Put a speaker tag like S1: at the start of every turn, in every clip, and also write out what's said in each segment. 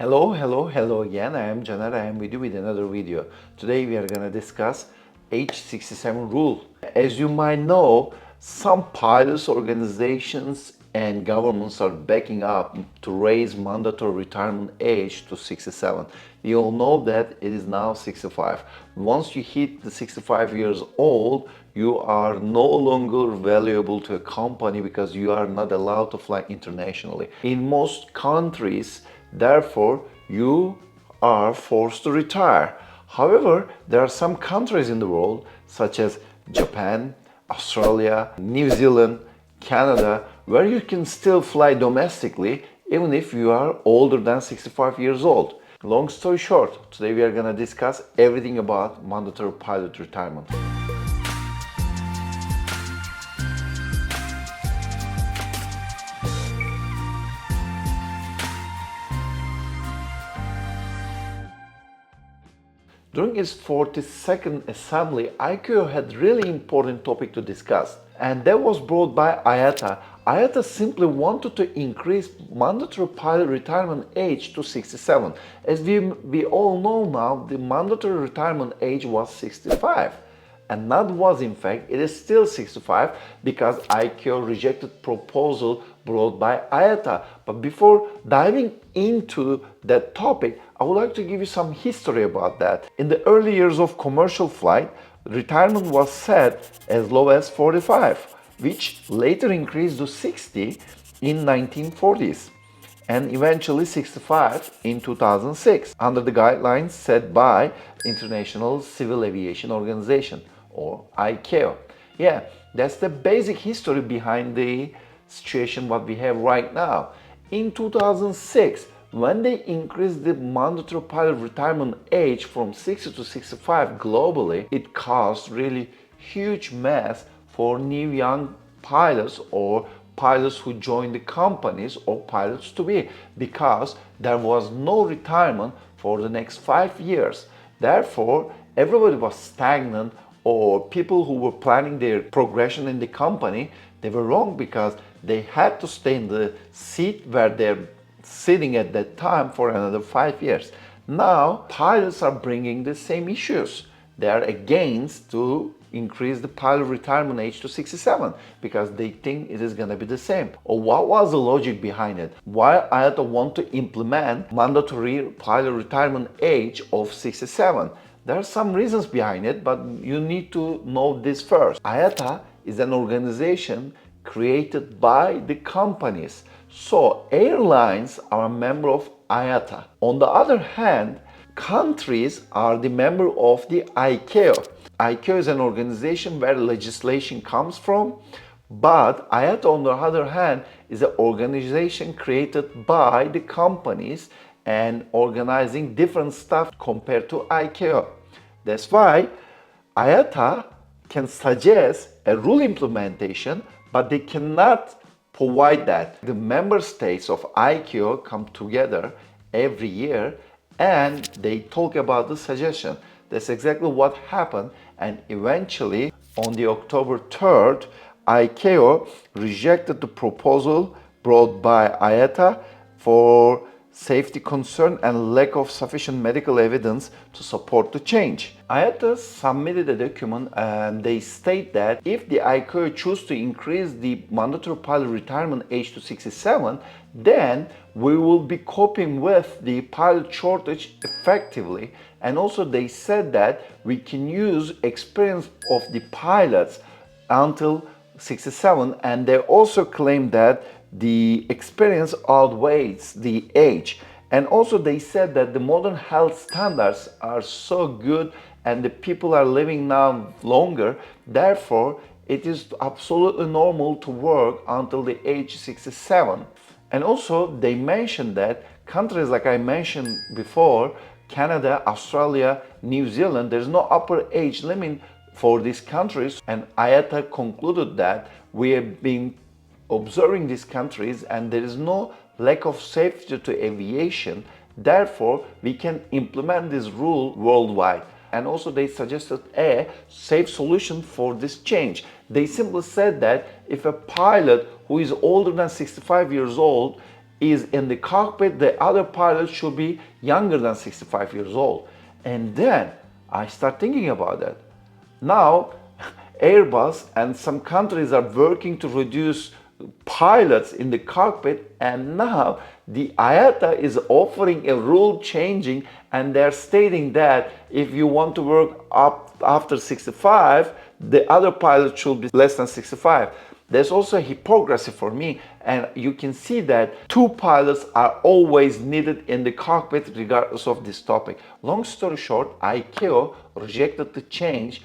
S1: Hello again. I am Caner. I am with you with another video. Today we are going to discuss age 67 rule. As you might know, some pilots, organizations, and governments are backing up to raise mandatory retirement age to 67. We all know that it is now 65. Once you hit the 65 years old, you are no longer valuable to a company because you are not allowed to fly internationally. In most countries, therefore, you are forced to retire. However, there are some countries in the world, such as Japan, Australia, New Zealand, Canada, where you can still fly domestically even if you are older than 65 years old. Long story short, today we are going to discuss everything about mandatory pilot retirement. During its 42nd assembly, ICAO had really important topic to discuss, and that was brought by IATA. IATA simply wanted to increase mandatory pilot retirement age to 67. As we all know now, the mandatory retirement age was 65. And not was, in fact, it is still 65 because ICAO rejected proposal brought by IATA. But before diving into that topic, I would like to give you some history about that. In the early years of commercial flight, retirement was set as low as 45, which later increased to 60 in 1940s and eventually 65 in 2006 under the guidelines set by International Civil Aviation Organization, or ICAO. Yeah, that's the basic history behind the situation what we have right now. In 2006, when they increased the mandatory pilot retirement age from 60 to 65 globally, it caused really huge mess for new young pilots or pilots who joined the companies or pilots to be, because there was no retirement for the next 5 years. Therefore, everybody was stagnant, or people who were planning their progression in the company, they were wrong because they had to stay in the seat where they're sitting at that time for another 5 years. Now, pilots are bringing the same issues. They are against to increase the pilot retirement age to 67 because they think it is going to be the same. Or what was the logic behind it? Why IATA want to implement mandatory pilot retirement age of 67? There are some reasons behind it, but you need to know this first. IATA is an organization created by the companies. So airlines are a member of IATA. On the other hand, countries are the member of the ICAO. ICAO is an organization where legislation comes from, but IATA, on the other hand, is an organization created by the companies and organizing different stuff compared to ICAO. That's why IATA can suggest a rule implementation, but they cannot provide that. The member states of ICAO come together every year and they talk about the suggestion. That's exactly what happened, and eventually on the October 3rd, ICAO rejected the proposal brought by IATA for safety concern and lack of sufficient medical evidence to support the change. IATA submitted a document and they state that if the ICAO choose to increase the mandatory pilot retirement age to 67, then we will be coping with the pilot shortage effectively. And also they said that we can use experience of the pilots until 67, and they also claim that the experience outweighs the age. And also they said that the modern health standards are so good and the people are living now longer, therefore it is absolutely normal to work until the age 67. And also they mentioned that countries like I mentioned before, Canada, Australia, New Zealand, there's no upper age limit for these countries, and IATA concluded that we have been observing these countries and there is no lack of safety to aviation, therefore we can implement this rule worldwide. And also they suggested a safe solution for this change. They simply said that if a pilot who is older than 65 years old is in the cockpit, the other pilot should be younger than 65 years old. And then I start thinking about that. Now, Airbus and some countries are working to reduce pilots in the cockpit, and now the IATA is offering a rule changing, and they're stating that if you want to work up after 65, the other pilot should be less than 65. There's also a hypocrisy for me, and you can see that two pilots are always needed in the cockpit regardless of this topic. Long story short, ICAO rejected the change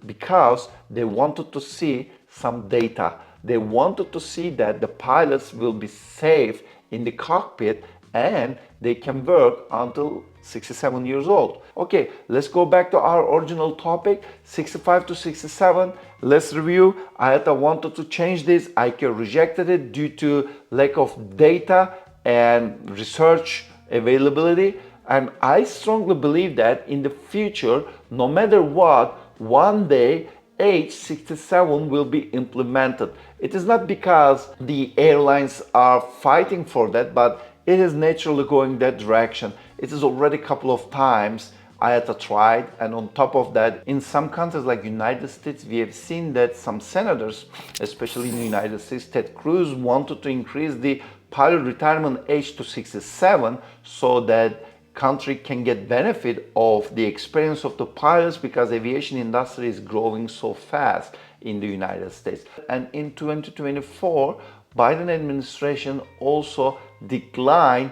S1: because they wanted to see some data. They wanted to see that the pilots will be safe in the cockpit and they can work until 67 years old. Okay, let's go back to our original topic, 65 to 67. Let's review. IATA wanted to change this. ICAO rejected it due to lack of data and research availability. And I strongly believe that in the future, no matter what, one day age 67 will be implemented. It is not because the airlines are fighting for that, but it is naturally going that direction. It is already a couple of times IATA tried, and on top of that, in some countries like United States, we have seen that some senators, especially in the United States, Ted Cruz wanted to increase the pilot retirement age to 67 so that country can get benefit of the experience of the pilots, because aviation industry is growing so fast in the United States. And in 2024, Biden administration also declined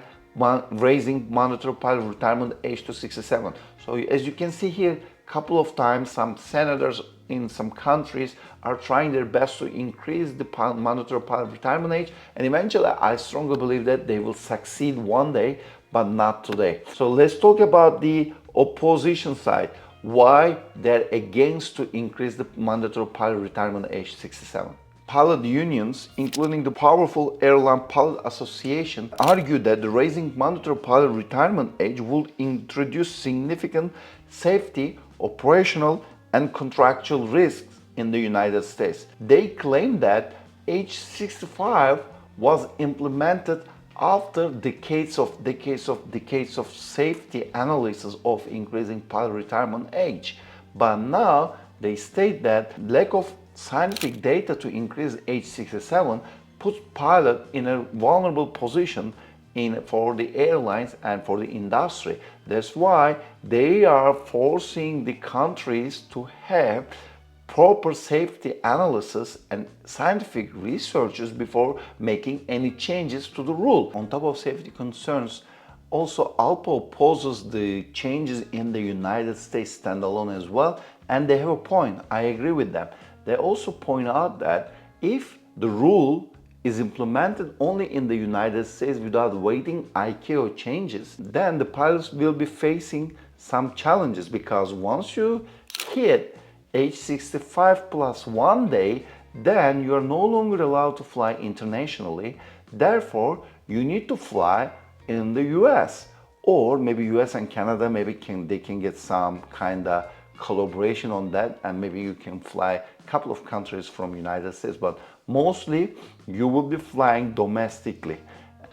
S1: raising mandatory pilot retirement age to 67. So as you can see here, a couple of times some senators in some countries are trying their best to increase the mandatory pilot retirement age, and eventually I strongly believe that they will succeed one day, but not today. So let's talk about the opposition side. Why they're against to increase the mandatory pilot retirement age 67. Pilot unions, including the powerful Airline Pilot Association, argue that the raising mandatory pilot retirement age will introduce significant safety, operational, and contractual risks in the United States. They claim that age 65 was implemented after decades of safety analysis of increasing pilot retirement age. But now they state that lack of scientific data to increase age 67 puts pilot in a vulnerable position for the airlines and for the industry. That's why they are forcing the countries to have proper safety analysis and scientific researches before making any changes to the rule. On top of safety concerns, also ALPA opposes the changes in the United States standalone as well, and they have a point. I agree with them. They also point out that if the rule is implemented only in the United States without waiting ICAO changes, then the pilots will be facing some challenges, because once you hit age 65 plus 1 day, then you are no longer allowed to fly internationally. Therefore, you need to fly in the US, or maybe US and Canada, maybe they can get some kind of collaboration on that, and maybe you can fly a couple of countries from United States, but mostly you will be flying domestically.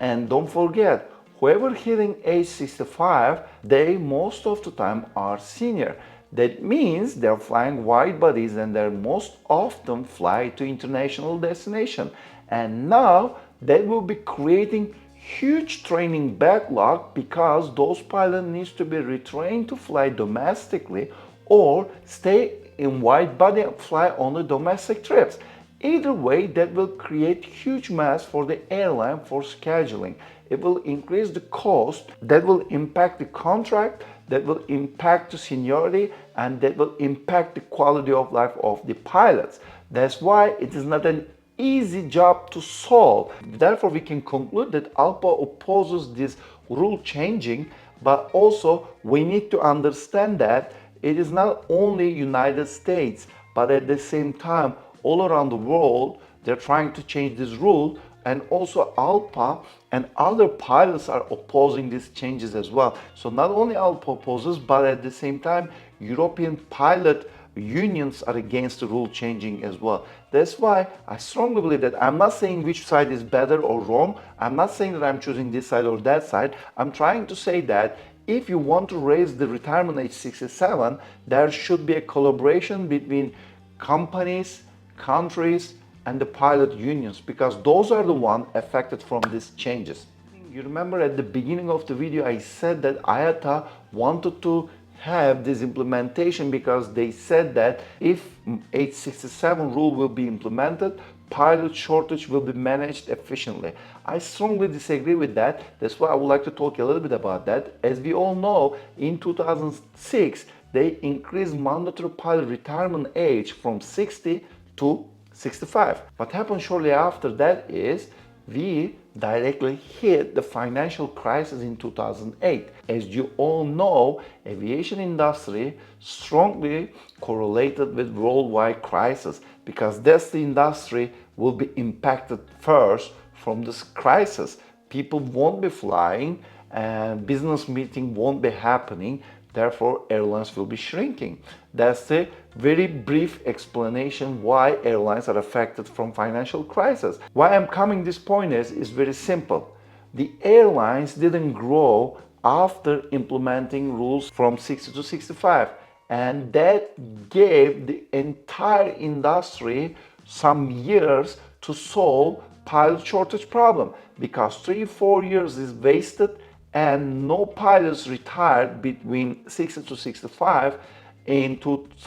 S1: And don't forget, whoever hitting age 65, they most of the time are senior. That means they're flying wide bodies, and they most often fly to international destination. And now that will be creating huge training backlog, because those pilots needs to be retrained to fly domestically or stay in wide body and fly on the domestic trips. Either way, that will create huge mess for the airline for scheduling. It will increase the cost, that will impact the contract, that will impact the seniority, and that will impact the quality of life of the pilots. That's why it is not an easy job to solve. Therefore, we can conclude that ALPA opposes this rule changing, but also we need to understand that it is not only United States, but at the same time, all around the world, they're trying to change this rule, and also ALPA and other pilots are opposing these changes as well. So not only ALPA opposes, but at the same time, European pilot unions are against the rule changing as well. That's why I strongly believe that I'm not saying which side is better or wrong. I'm not saying that I'm choosing this side or that side. I'm trying to say that if you want to raise the retirement age 67, there should be a collaboration between companies, countries, and the pilot unions, because those are the ones affected from these changes. You remember at the beginning of the video I said that IATA wanted to have this implementation because they said that if age 67 rule will be implemented, pilot shortage will be managed efficiently. I strongly disagree with that. That's why I would like to talk a little bit about that. As we all know, in 2006, they increased mandatory pilot retirement age from 60 to 65. What happened shortly after that is we directly hit the financial crisis in 2008. As you all know, aviation industry strongly correlated with worldwide crisis because that's the industry will be impacted first from this crisis. People won't be flying and business meeting won't be happening. Therefore, airlines will be shrinking. That's the very brief explanation why airlines are affected from financial crisis. Why I'm coming this point is very simple. The airlines didn't grow after implementing rules from 60 to 65. And that gave the entire industry some years to solve pilot shortage problem because 3-4 years is wasted and no pilots retired between 60 to 65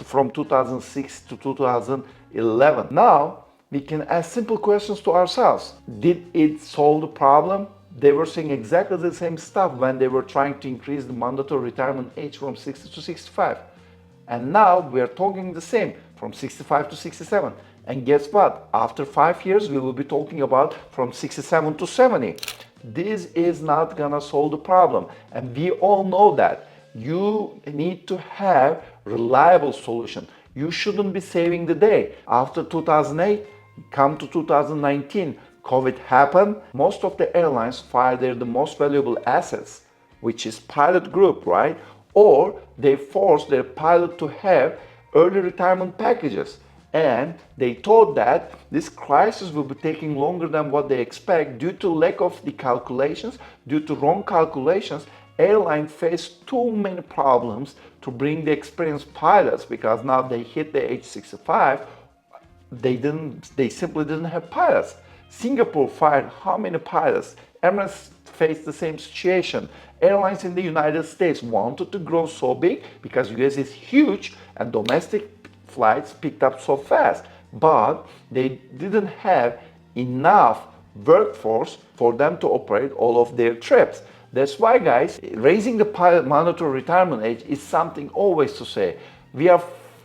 S1: from 2006 to 2011. Now, we can ask simple questions to ourselves. Did it solve the problem? They were saying exactly the same stuff when they were trying to increase the mandatory retirement age from 60 to 65. And now we are talking the same from 65 to 67. And guess what? After 5 years, we will be talking about from 67 to 70. This is not gonna solve the problem. And we all know that. You need to have reliable solution. You shouldn't be saving the day. After 2008, come to 2019, COVID happened. Most of the airlines fired the most valuable assets, which is pilot group, right? Or they forced their pilot to have early retirement packages. And they thought that this crisis will be taking longer than what they expect due to lack of the calculations, due to wrong calculations. Airline faced too many problems to bring the experienced pilots because now they hit the age 65. They simply didn't have pilots. Singapore fired how many pilots? Emirates faced the same situation. Airlines in the United States wanted to grow so big because US is huge and domestic flights picked up so fast, but they didn't have enough workforce for them to operate all of their trips. That's why, guys, raising the pilot mandatory retirement age is something always to say. We are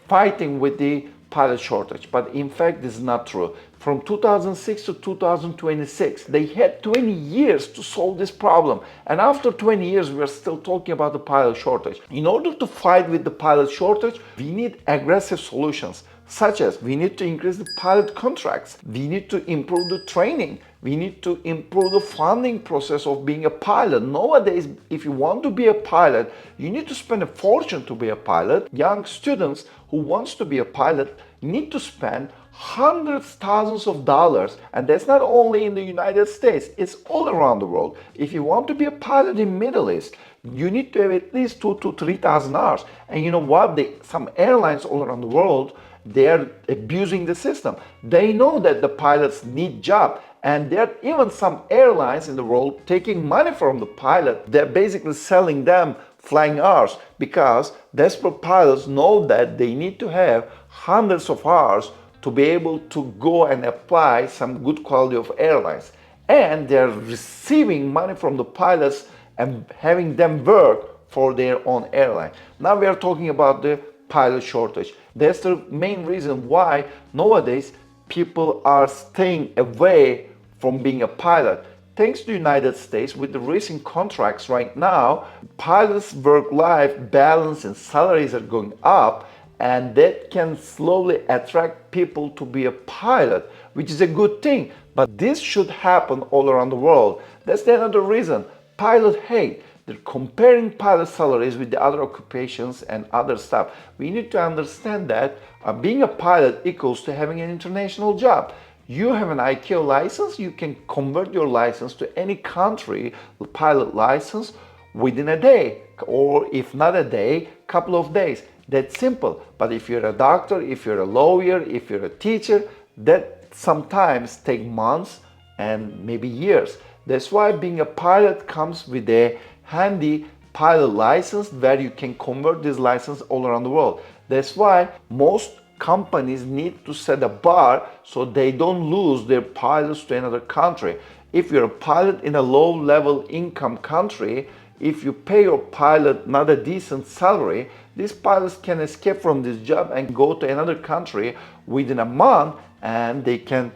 S1: fighting with the pilot shortage, but in fact this is not true. From 2006 to 2026, they had 20 years to solve this problem. And after 20 years, we are still talking about the pilot shortage. In order to fight with the pilot shortage, we need aggressive solutions, such as we need to increase the pilot contracts, we need to improve the training, we need to improve the funding process of being a pilot. Nowadays, if you want to be a pilot, you need to spend a fortune to be a pilot. Young students who wants to be a pilot need to spend hundreds, thousands of dollars, and that's not only in the United States, it's all around the world. If you want to be a pilot in Middle East, you need to have at least 2,000 to 3,000 hours. And you know what? Some airlines all around the world, they are abusing the system. They know that the pilots need job, and there are even some airlines in the world taking money from the pilot. They're basically selling them flying hours because desperate pilots know that they need to have hundreds of hours to be able to go and apply some good quality of airlines. And they're receiving money from the pilots and having them work for their own airline. Now we are talking about the pilot shortage. That's the main reason why nowadays people are staying away from being a pilot. Thanks to the United States, with the recent contracts right now, pilots' work-life balance and salaries are going up, and that can slowly attract people to be a pilot, which is a good thing. But this should happen all around the world. That's another reason. Pilot hate. they're comparing pilot salaries with the other occupations and other stuff. We need to understand that being a pilot equals to having an international job. You have an ICAO license, you can convert your license to any country pilot license within a day, or if not a day, couple of days. That's simple. But if you're a doctor, if you're a lawyer, if you're a teacher, that sometimes take months and maybe years. That's why being a pilot comes with a handy pilot license where you can convert this license all around the world. That's why most companies need to set a bar so they don't lose their pilots to another country. If you're a pilot in a low-level income country, if you pay your pilot not a decent salary, these pilots can escape from this job and go to another country within a month, and they can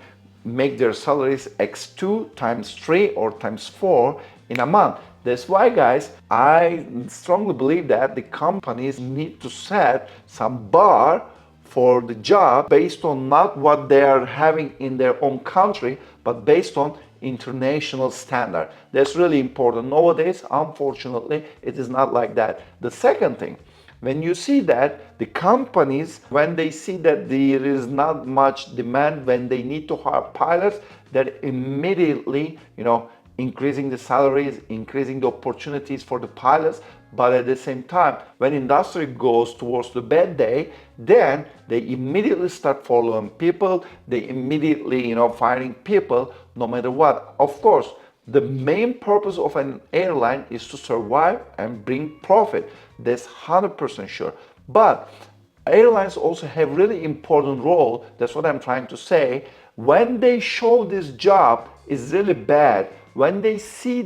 S1: make their salaries x2 times 3 or times 4 in a month. That's why, guys, I strongly believe that the companies need to set some bar for the job based on not what they are having in their own country, but based on international standard. That's really important. Nowadays, unfortunately, it is not like that. The second thing, when you see that the companies, when they see that there is not much demand, when they need to hire pilots, they're immediately, increasing the salaries, increasing the opportunities for the pilots. But at the same time, when industry goes towards the bad day, then they immediately start following people. They immediately, firing people no matter what. Of course, the main purpose of an airline is to survive and bring profit. That's 100% sure. But airlines also have really important role. That's what I'm trying to say. When they show this job is really bad, when they see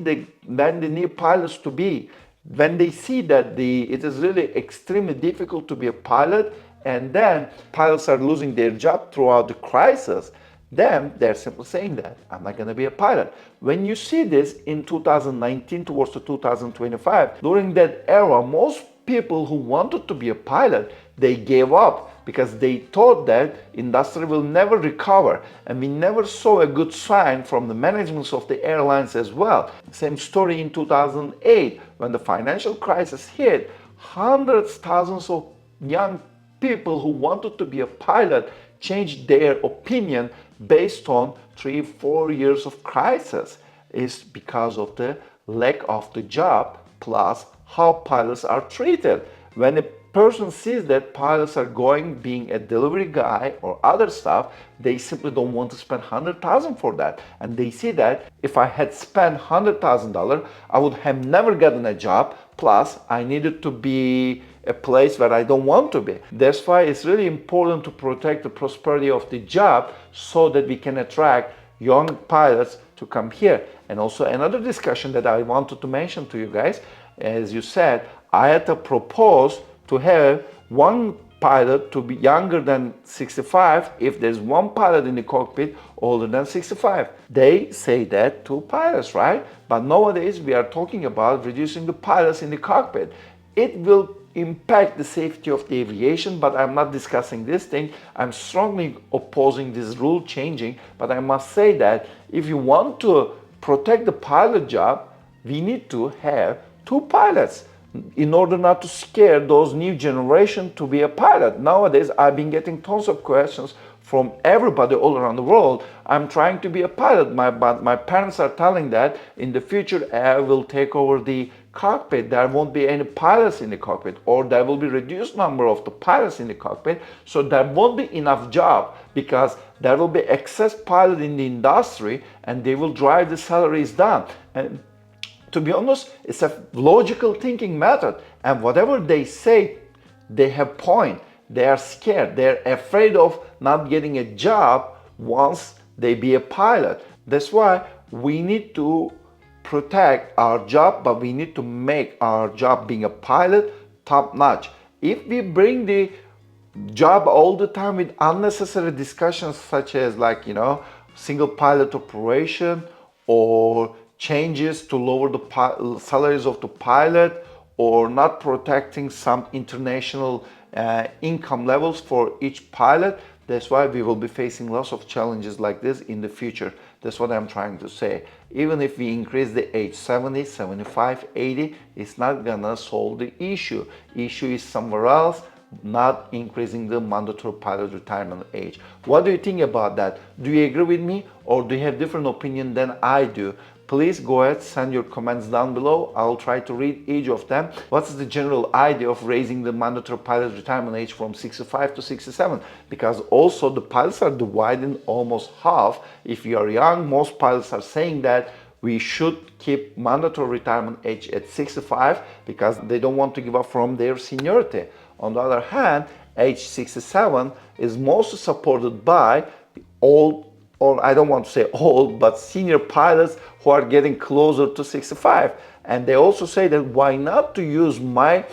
S1: when they need pilots to be, when they see that it is really extremely difficult to be a pilot, and then pilots are losing their job throughout the crisis, then they're simply saying that I'm not going to be a pilot. When you see this in 2019 towards the 2025, during that era, most people who wanted to be a pilot, they gave up because they thought that industry will never recover, and we never saw a good sign from the managements of the airlines as well. Same story in 2008 when the financial crisis hit. Hundreds, thousands of young people who wanted to be a pilot changed their opinion based on 3-4 years of crisis. Is because of the lack of the job plus how pilots are treated. When a person sees that pilots are being a delivery guy or other stuff, they simply don't want to spend $100,000 for that. And they see that if I had spent $100,000, I would have never gotten a job. Plus, I needed to be a place where I don't want to be. That's why it's really important to protect the prosperity of the job so that we can attract young pilots to come here. And also another discussion that I wanted to mention to you guys, as you said, IATA proposed to have one pilot to be younger than 65 if there's one pilot in the cockpit older than 65. They say that to pilots, right? But nowadays we are talking about reducing the pilots in the cockpit. It will impact the safety of the aviation, but I'm not discussing this thing. I'm strongly opposing this rule changing, but I must say that if you want to protect the pilot job, we need to have 2 pilots in order not to scare those new generation to be a pilot. Nowadays, I've been getting tons of questions from everybody all around the world. I'm trying to be a pilot, but my parents are telling that in the future air will take over the cockpit. There won't be any pilots in the cockpit, or there will be reduced number of the pilots in the cockpit, so there won't be enough job because there will be excess pilot in the industry and they will drive the salaries down. And to be honest, it's a logical thinking method, and whatever they say, they have point. They are scared. They're afraid of not getting a job once they be a pilot. That's why we need to protect our job, but we need to make our job being a pilot top notch. If we bring the job all the time with unnecessary discussions such as single pilot operation or changes to lower the salaries of the pilot or not protecting some international income levels for each pilot, that's why we will be facing lots of challenges like this in the future. That's what I'm trying to say. Even if we increase the age 70, 75, 80, it's not gonna solve the issue. Issue is somewhere else, not increasing the mandatory pilot retirement age. What do you think about that? Do you agree with me, or do you have different opinion than I do? Please go ahead, send your comments down below. I'll try to read each of them. What's the general idea of raising the mandatory pilot retirement age from 65 to 67? Because also the pilots are divided almost half. If you are young, most pilots are saying that we should keep mandatory retirement age at 65 because they don't want to give up from their seniority. On the other hand, age 67 is mostly supported by old, or I don't want to say old, but senior pilots who are getting closer to 65. And they also say that why not to use my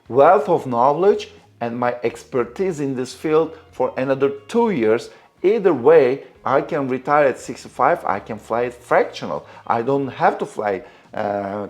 S1: wealth of knowledge and my expertise in this field for another 2 years. Either way, I can retire at 65, I can fly it fractional. I don't have to fly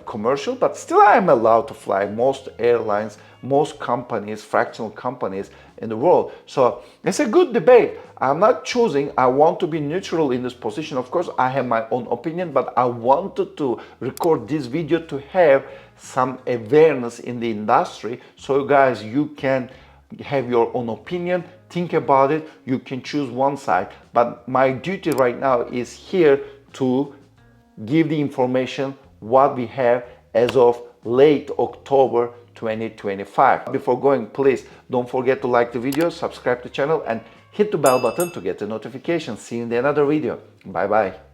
S1: commercial, but still I am allowed to fly most airlines, most companies, fractional companies in the world. So it's a good debate. I'm not choosing, I want to be neutral in this position. Of course, I have my own opinion, but I wanted to record this video to have some awareness in the industry. So guys, you can have your own opinion, think about it, you can choose one side. But my duty right now is here to give the information what we have as of late October 2025. Before going, please don't forget to like the video, subscribe to the channel, and hit the bell button to get the notifications. See you in another video. Bye bye.